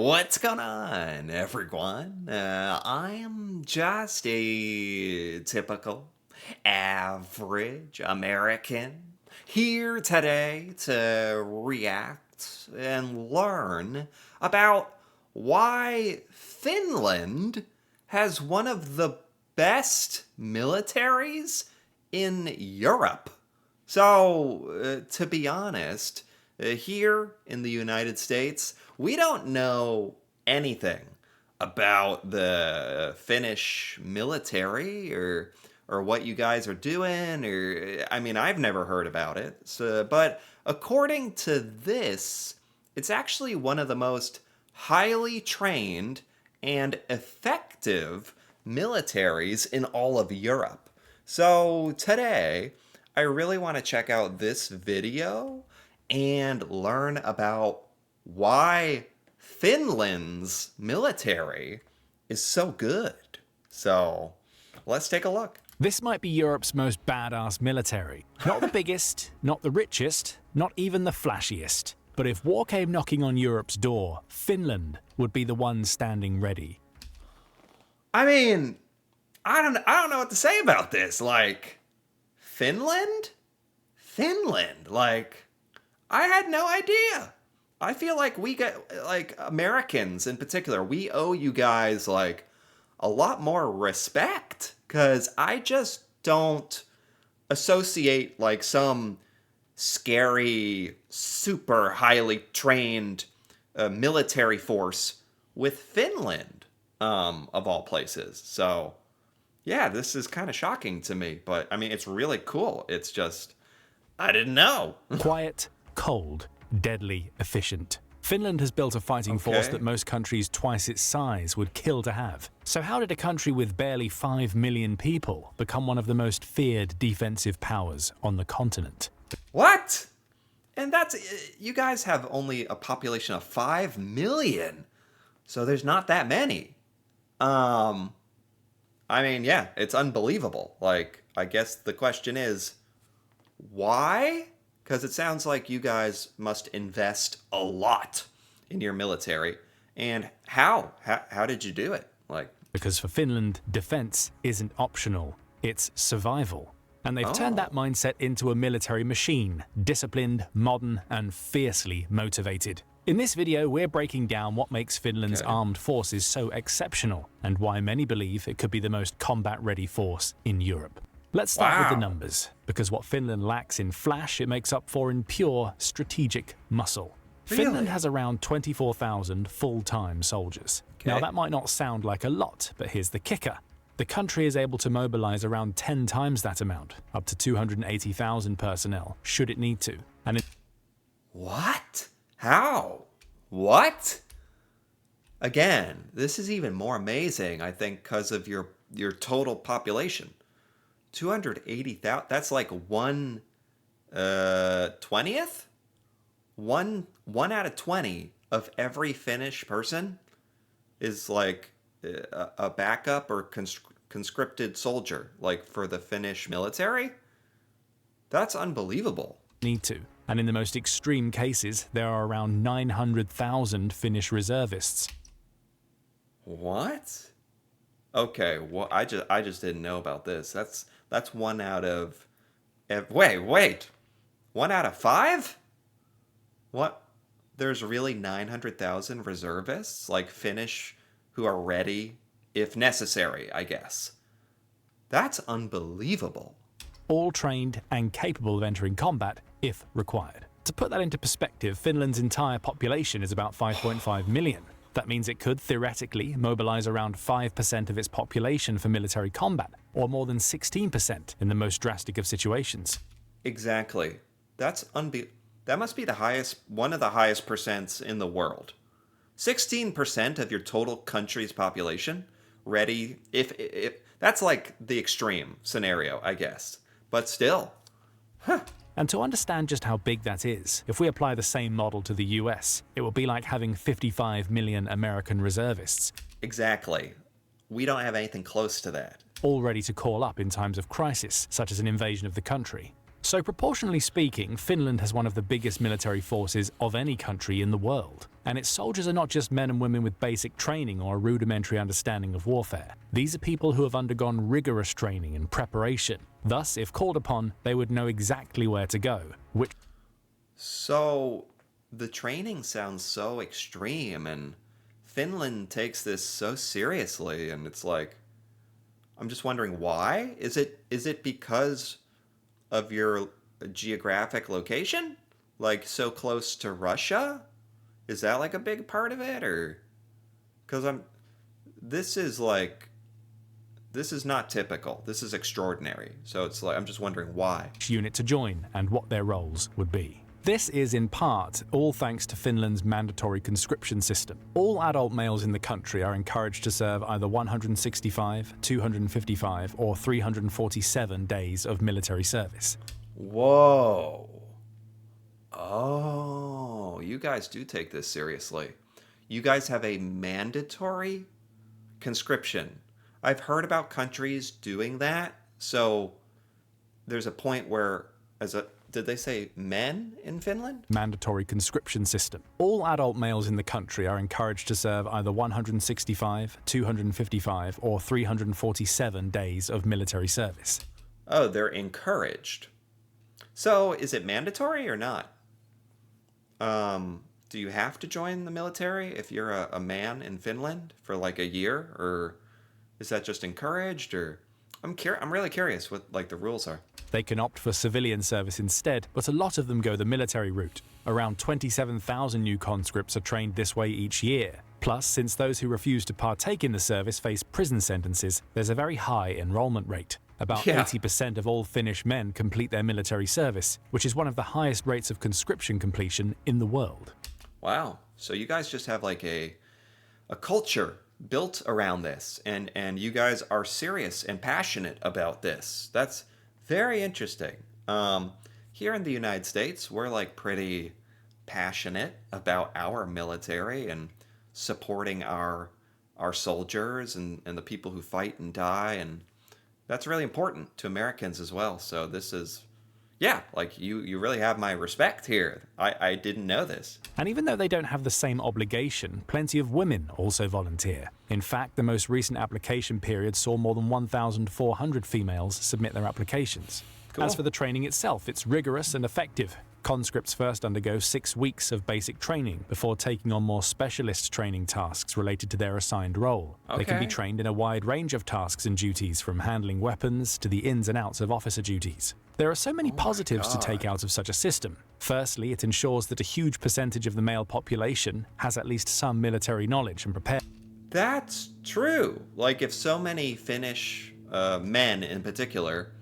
What's going on, everyone? I am just a typical, average American here today to react and learn about why Finland has one of the best militaries in Europe. So, to be honest, here in the United States, we don't know anything about the Finnish military or what you guys are doing or I mean, I've never heard about it. So, but according to this, it's actually one of the most highly trained and effective militaries in all of Europe. So, today, I really want to check out this video and learn about why Finland's military is so good. So, let's take a look. This might be Europe's most badass military. Not the biggest, not the richest, not even the flashiest. But if war came knocking on Europe's door, Finland would be the one standing ready. I mean, I don't know what to say about this. Like, Finland? Finland? Like, I had no idea. I feel like we get, like, Americans in particular, we owe you guys, like, a lot more respect. Because I just don't associate, like, some scary, super highly trained military force with Finland, of all places. So, yeah, this is kind of shocking to me. But, I mean, it's really cool. It's just, I didn't know. Quiet, cold, deadly efficient. Finland has built a fighting force that most countries twice its size would kill to have. So how did a country with barely 5 million people become one of the most feared defensive powers on the continent? What? And that's, you guys have only a population of 5 million. So there's not that many. I mean, yeah, it's unbelievable. Like, I guess the question is, why? Because it sounds like you guys must invest a lot in your military. And how? How did you do it? Like, because for Finland, defense isn't optional, it's survival. And they've turned that mindset into a military machine, disciplined, modern, and fiercely motivated. In this video, we're breaking down what makes Finland's armed forces so exceptional and why many believe it could be the most combat-ready force in Europe. Let's start with the numbers, because what Finland lacks in flash, it makes up for in pure strategic muscle. Really? Finland has around 24,000 full-time soldiers. Now, that might not sound like a lot, but here's the kicker. The country is able to mobilize around 10 times that amount, up to 280,000 personnel, should it need to. And what? How? What? Again, this is even more amazing, I think, because of your total population. 280,000, that's like 1/20th? One out of 20 of every Finnish person is like a backup or conscripted soldier, like for the Finnish military. That's unbelievable. Need to. And in the most extreme cases, there are around 900,000 Finnish reservists. What? Okay, well, I just didn't know about this. That's 1 out of... Wait. 1 out of 5? What? There's really 900,000 reservists, like Finnish, who are ready, if necessary, I guess. That's unbelievable. All trained and capable of entering combat if required. To put that into perspective, Finland's entire population is about 5.5 million. That means it could theoretically mobilize around 5% of its population for military combat, or more than 16% in the most drastic of situations. Exactly. That must be the highest, one of the highest percents in the world. 16% of your total country's population ready, if that's like the extreme scenario, I guess. But still. Huh. And to understand just how big that is, if we apply the same model to the US, it will be like having 55 million American reservists. Exactly. We don't have anything close to that. All ready to call up in times of crisis, such as an invasion of the country. So proportionally speaking, Finland has one of the biggest military forces of any country in the world. And its soldiers are not just men and women with basic training or a rudimentary understanding of warfare. These are people who have undergone rigorous training and preparation. Thus, if called upon, they would know exactly where to go, which So the training sounds so extreme, and Finland takes this so seriously, and it's like, I'm just wondering why? Is it because of your geographic location? Like so close to Russia? Is that like a big part of it, or cuz I'm this is like this is not typical. This is extraordinary. So it's like I'm just wondering why. unit to join and what their roles would be. This is in part all thanks to Finland's mandatory conscription system. All adult males in the country are encouraged to serve either 165, 255, or 347 days of military service. Whoa. Oh, you guys do take this seriously. You guys have a mandatory conscription. I've heard about countries doing that. So there's a point where, did they say men in Finland? Mandatory conscription system. All adult males in the country are encouraged to serve either 165, 255, or 347 days of military service. Oh, they're encouraged. So is it mandatory or not? Do you have to join the military if you're a man in Finland for like a year, or is that just encouraged? Or I'm really curious what like the rules are. They can opt for civilian service instead, but a lot of them go the military route. Around 27,000 new conscripts are trained this way each year. Plus, since those who refuse to partake in the service face prison sentences, there's a very high enrollment rate. About 80% of all Finnish men complete their military service, which is one of the highest rates of conscription completion in the world. Wow. So you guys just have like a culture built around this, and you guys are serious and passionate about this. That's very interesting. Here in the United States, we're like pretty passionate about our military and supporting our soldiers and the people who fight and die, and that's really important to Americans as well. So this is, yeah, like you really have my respect here. I didn't know this. And even though they don't have the same obligation, plenty of women also volunteer. In fact, the most recent application period saw more than 1,400 females submit their applications. Cool. As for the training itself, it's rigorous and effective. Conscripts first undergo 6 weeks of basic training before taking on more specialist training tasks related to their assigned role. They can be Okay. trained in a wide range of tasks and duties, from handling weapons to the ins and outs of officer duties. There are so many positives to take out of such a system. Firstly, it ensures that a huge percentage of the male population has at least some military knowledge and preparedness. That's true. Like if so many Finnish men in particular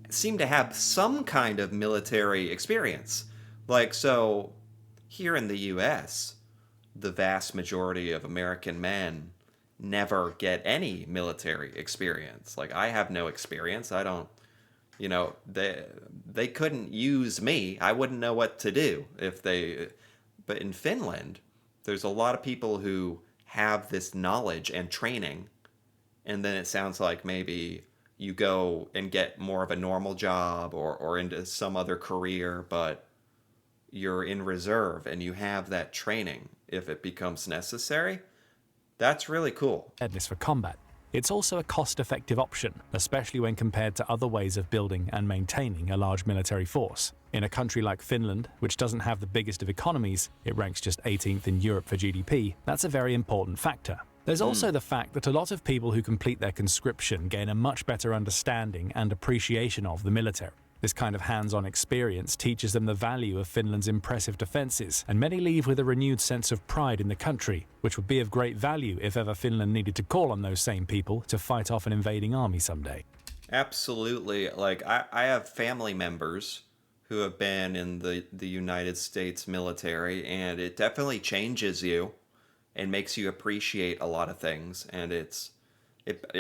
seem to have some kind of military experience. Like, so here in the US, the vast majority of American men never get any military experience. Like, I have no experience. I don't, they couldn't use me. I wouldn't know what to do if they, but in Finland, there's a lot of people who have this knowledge and training, and then it sounds like maybe you go and get more of a normal job or into some other career, but you're in reserve and you have that training if it becomes necessary. That's really cool. For combat. It's also a cost-effective option, especially when compared to other ways of building and maintaining a large military force. In a country like Finland, which doesn't have the biggest of economies, it ranks just 18th in Europe for GDP, that's a very important factor. There's also the fact that a lot of people who complete their conscription gain a much better understanding and appreciation of the military. This kind of hands-on experience teaches them the value of Finland's impressive defences, and many leave with a renewed sense of pride in the country, which would be of great value if ever Finland needed to call on those same people to fight off an invading army someday. Absolutely. Like, I have family members who have been in the United States military, and it definitely changes you and makes you appreciate a lot of things, and it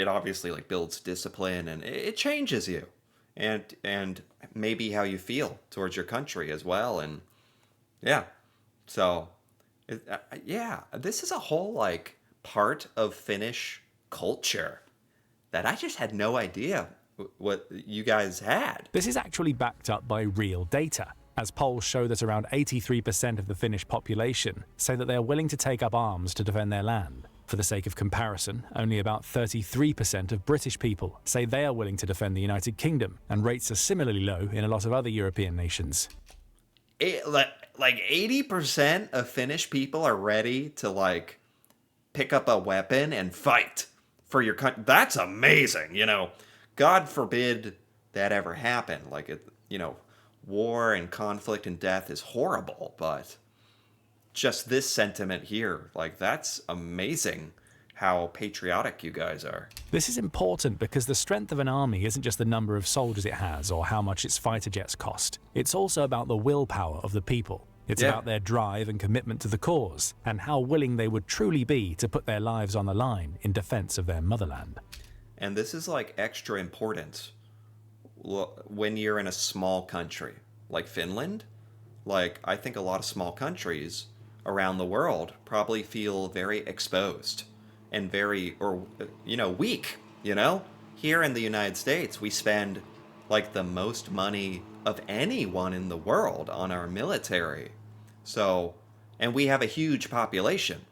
obviously like builds discipline, and it changes you, and maybe how you feel towards your country as well. And yeah, so yeah, this is a whole like part of Finnish culture that I just had no idea what you guys had. This is actually backed up by real data, as polls show that around 83% of the Finnish population say that they are willing to take up arms to defend their land. For the sake of comparison, only about 33% of British people say they are willing to defend the United Kingdom, and rates are similarly low in a lot of other European nations. Like 80% of Finnish people are ready to like pick up a weapon and fight for your country. That's amazing. God forbid that ever happen. War and conflict and death is horrible, but just this sentiment here, like, that's amazing how patriotic you guys are. This is important because the strength of an army isn't just the number of soldiers it has or how much its fighter jets cost. It's also about the willpower of the people. It's about their drive and commitment to the cause, and how willing they would truly be to put their lives on the line in defense of their motherland. And this is like extra important when you're in a small country like Finland. Like, I think a lot of small countries around the world probably feel very exposed and very, weak. Here in the United States, we spend like the most money of anyone in the world on our military. So, and we have a huge population.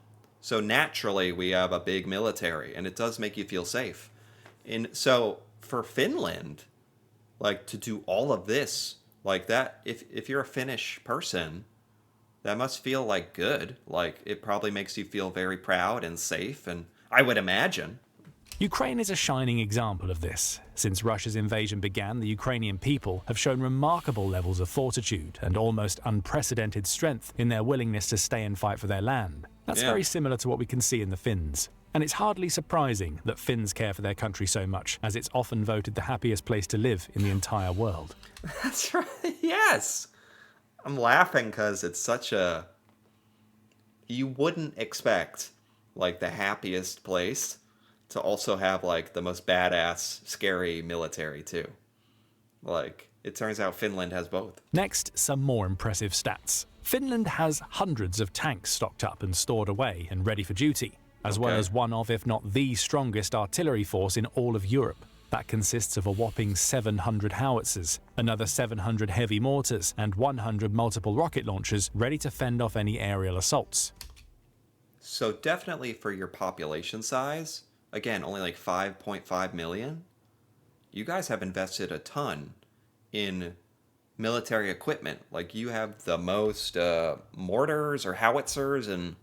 So naturally we have a big military, and it does make you feel safe. And so for Finland, like, to do all of this like that, if you're a Finnish person, that must feel like good. Like, it probably makes you feel very proud and safe, and I would imagine. Ukraine is a shining example of this. Since Russia's invasion began, the Ukrainian people have shown remarkable levels of fortitude and almost unprecedented strength in their willingness to stay and fight for their land. That's very similar to what we can see in the Finns. And it's hardly surprising that Finns care for their country so much, as it's often voted the happiest place to live in the entire world. That's right, yes! I'm laughing because it's such a... You wouldn't expect, like, the happiest place to also have, like, the most badass, scary military, too. Like, it turns out Finland has both. Next, some more impressive stats. Finland has hundreds of tanks stocked up and stored away and ready for duty, as well as one of, if not the strongest artillery force in all of Europe. That consists of a whopping 700 howitzers, another 700 heavy mortars, and 100 multiple rocket launchers ready to fend off any aerial assaults. So definitely for your population size, again, only like 5.5 million, you guys have invested a ton in military equipment. Like, you have the most mortars or howitzers, and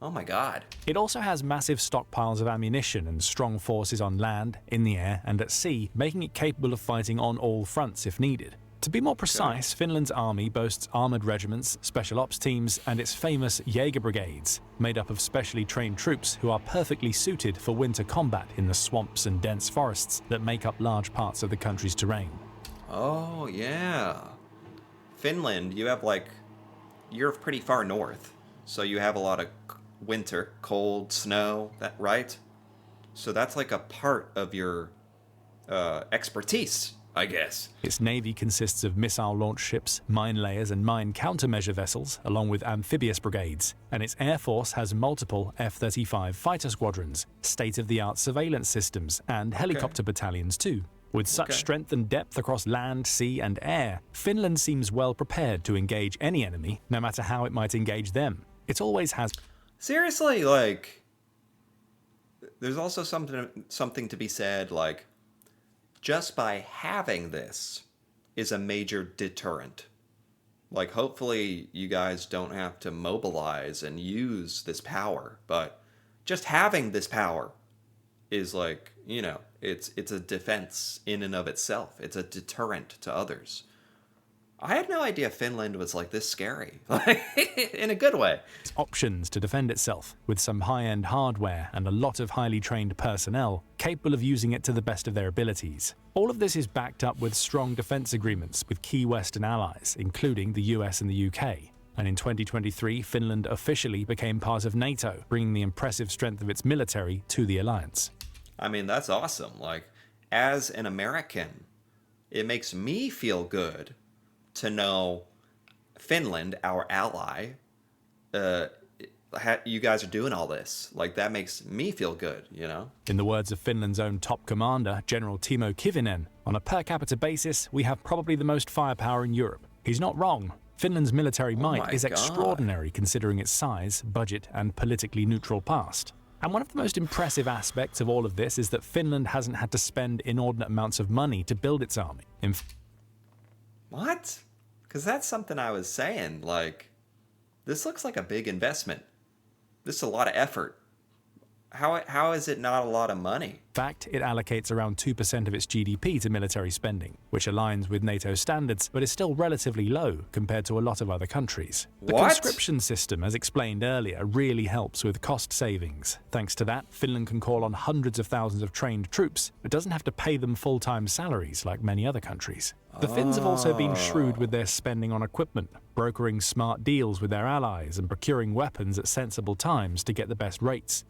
oh my god. It also has massive stockpiles of ammunition and strong forces on land, in the air, and at sea, making it capable of fighting on all fronts if needed. To be more precise, Finland's army boasts armoured regiments, special ops teams, and its famous Jaeger brigades, made up of specially trained troops who are perfectly suited for winter combat in the swamps and dense forests that make up large parts of the country's terrain. Oh, yeah. Finland, you're pretty far north, so you have a lot of winter, cold, snow, right? So that's like a part of your expertise, I guess. Its navy consists of missile launch ships, mine layers and mine countermeasure vessels, along with amphibious brigades, and its air force has multiple F-35 fighter squadrons, state-of-the-art surveillance systems, and helicopter battalions too. With such strength and depth across land, sea and air, Finland seems well prepared to engage any enemy, no matter how it might engage them. It always has... Seriously, like, there's also something to be said, like, just by having this is a major deterrent. Like, hopefully you guys don't have to mobilize and use this power, but just having this power is like, it's a defense in and of itself. It's a deterrent to others. I had no idea Finland was like this scary, in a good way. Options to defend itself, with some high-end hardware and a lot of highly trained personnel capable of using it to the best of their abilities. All of this is backed up with strong defense agreements with key Western allies, including the US and the UK. And in 2023, Finland officially became part of NATO, bringing the impressive strength of its military to the alliance. I mean, that's awesome. Like, as an American, it makes me feel good to know Finland, our ally, you guys are doing all this. Like, that makes me feel good, you know? In the words of Finland's own top commander, General Timo Kivinen, on a per capita basis, we have probably the most firepower in Europe. He's not wrong. Finland's military might my is God. extraordinary considering its size, budget, and politically neutral past. And one of the most impressive aspects of all of this is that Finland hasn't had to spend inordinate amounts of money to build its army. What? Because that's something I was saying. Like, this looks like a big investment. This is a lot of effort. How is it not a lot of money? In fact, it allocates around 2% of its GDP to military spending, which aligns with NATO standards, but is still relatively low compared to a lot of other countries. The What? conscription system, as explained earlier, really helps with cost savings. Thanks to that, Finland can call on hundreds of thousands of trained troops, but doesn't have to pay them full-time salaries like many other countries. The Finns have also been shrewd with their spending on equipment, brokering smart deals with their allies and procuring weapons at sensible times to get the best rates.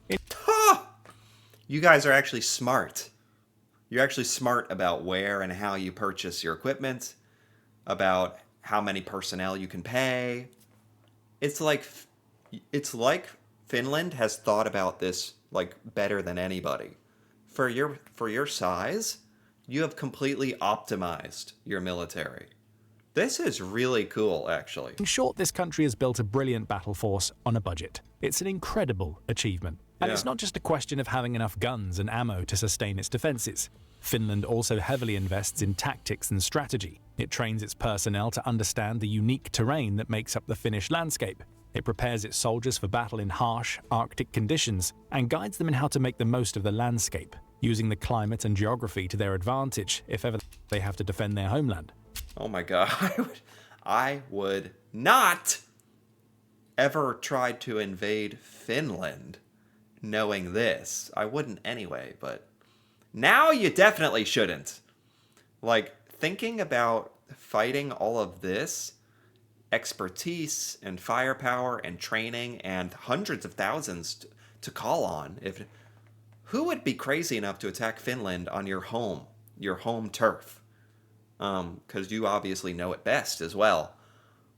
You guys are actually smart. You're actually smart about where and how you purchase your equipment, about how many personnel you can pay. It's like Finland has thought about this like better than anybody. For your size, you have completely optimized your military. This is really cool, actually. In short, this country has built a brilliant battle force on a budget. It's an incredible achievement. And it's not just a question of having enough guns and ammo to sustain its defenses. Finland also heavily invests in tactics and strategy. It trains its personnel to understand the unique terrain that makes up the Finnish landscape. It prepares its soldiers for battle in harsh, Arctic conditions and guides them in how to make the most of the landscape, using the climate and geography to their advantage if ever they have to defend their homeland. Oh my God. I would not ever try to invade Finland knowing this. I wouldn't anyway, but now you definitely shouldn't. Like, thinking about fighting all of this expertise and firepower and training and hundreds of thousands to call on, who would be crazy enough to attack Finland on your home turf? Because you obviously know it best as well.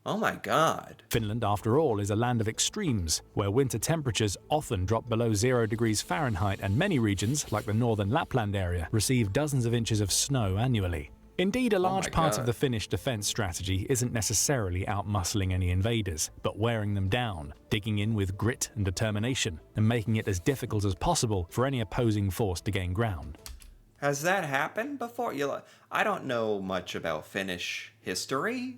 Oh my God. Finland, after all, is a land of extremes, where winter temperatures often drop below 0 degrees Fahrenheit, and many regions, like the northern Lapland area, receive dozens of inches of snow annually. Indeed, a large part of the Finnish defense strategy isn't necessarily outmuscling any invaders, but wearing them down, digging in with grit and determination, and making it as difficult as possible for any opposing force to gain ground. Has that happened before? I don't know much about Finnish history.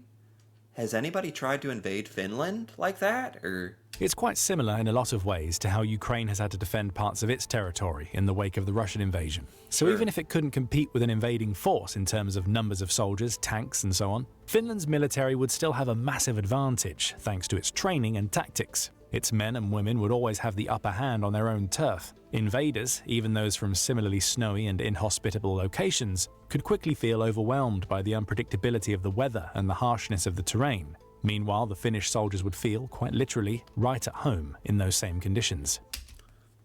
Has anybody tried to invade Finland like that, or? It's quite similar in a lot of ways to how Ukraine has had to defend parts of its territory in the wake of the Russian invasion. So even if it couldn't compete with an invading force in terms of numbers of soldiers, tanks and so on, Finland's military would still have a massive advantage thanks to its training and tactics. Its men and women would always have the upper hand on their own turf. Invaders, even those from similarly snowy and inhospitable locations, could quickly feel overwhelmed by the unpredictability of the weather and the harshness of the terrain. Meanwhile, the Finnish soldiers would feel, quite literally, right at home in those same conditions.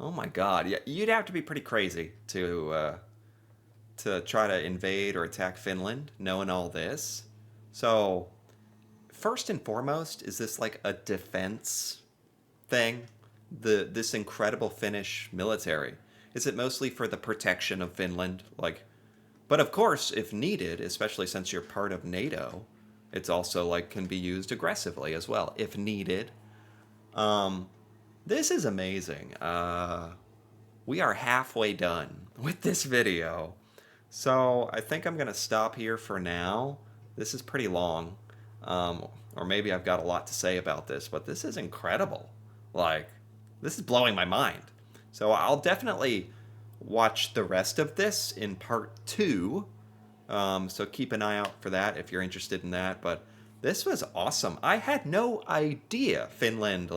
Oh my God, yeah, you'd have to be pretty crazy to try to invade or attack Finland, knowing all this. So, first and foremost, is this like a defense thing? This incredible Finnish military? Is it mostly for the protection of Finland? But of course, if needed, especially since you're part of NATO, it's also can be used aggressively as well, if needed. This is amazing. We are halfway done with this video. So I think I'm going to stop here for now. This is pretty long. Or maybe I've got a lot to say about this, but this is incredible. This is blowing my mind. So I'll definitely watch the rest of this in part 2. So keep an eye out for that if you're interested in that. But this was awesome. I had no idea Finland,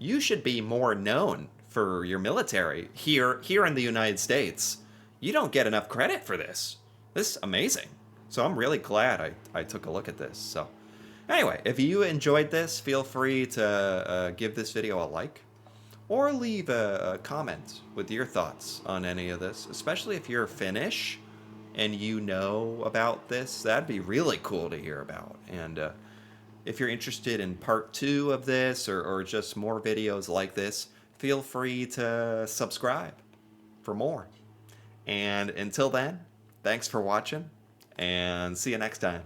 you should be more known for your military here in the United States. You don't get enough credit for this. This is amazing. So I'm really glad I took a look at this. So anyway, if you enjoyed this, feel free to give this video a like or leave a comment with your thoughts on any of this, especially if you're Finnish and you know about this. That'd be really cool to hear about. And If you're interested in part 2 of this or just more videos like this, feel free to subscribe for more. And until then, thanks for watching, and see you next time.